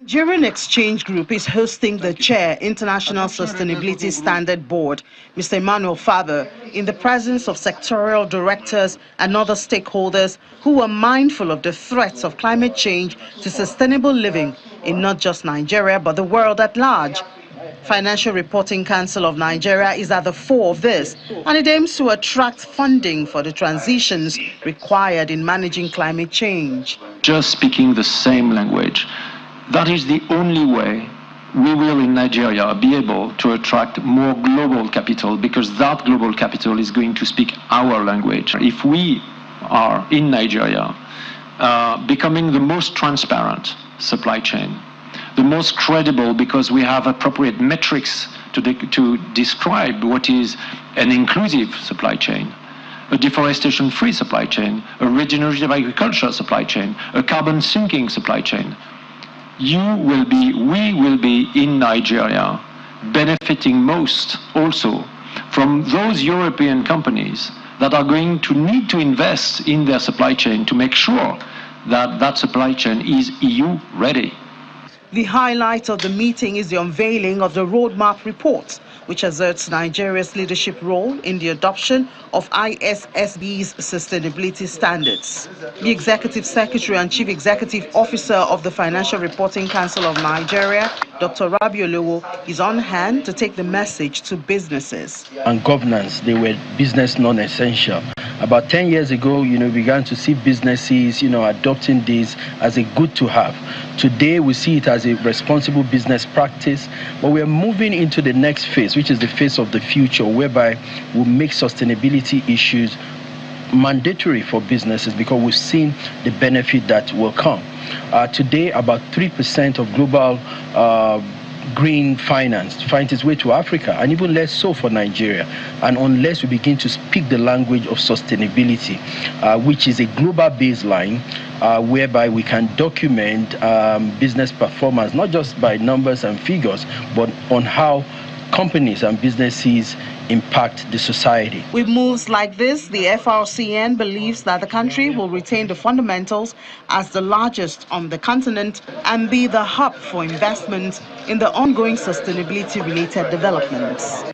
Nigerian Exchange Group is hosting the Chair, International Sustainability Standard Board, Mr. Emmanuel Faber, in the presence of sectorial directors and other stakeholders who are mindful of the threats of climate change to sustainable living in not just Nigeria, but the world at large. Financial Reporting Council of Nigeria is at the fore of this, and it aims to attract funding for the transitions required in managing climate change. Just speaking the same language. That is the only way we will in Nigeria be able to attract more global capital, because that global capital is going to speak our language. If we are in Nigeria becoming the most transparent supply chain, the most credible because we have appropriate metrics to describe what is an inclusive supply chain, a deforestation-free supply chain, a regenerative agriculture supply chain, a carbon sinking supply chain, we will be in Nigeria benefiting most also from those European companies that are going to need to invest in their supply chain to make sure that that supply chain is EU ready. The highlight of the meeting is the unveiling of the roadmap report, which asserts Nigeria's leadership role in the adoption of ISSB's sustainability standards. The Executive Secretary and Chief Executive Officer of the Financial Reporting Council of Nigeria, Dr. Rabi Olowo, is on hand to take the message to businesses. And governance, they were business non-essential. About 10 years ago, we began to see businesses, adopting this as a good to have. Today, we see it as a responsible business practice, but we are moving into the next phase, which is the phase of the future, whereby we'll make sustainability issues mandatory for businesses because we've seen the benefit that will come. Today, about 3% of global green finance finds its way to Africa, and even less so for Nigeria. And unless we begin to speak the language of sustainability, which is a global baseline, whereby we can document business performance, not just by numbers and figures, but on how companies and businesses impact the society. With moves like this, the FRCN believes that the country will retain the fundamentals as the largest on the continent and be the hub for investment in the ongoing sustainability-related developments.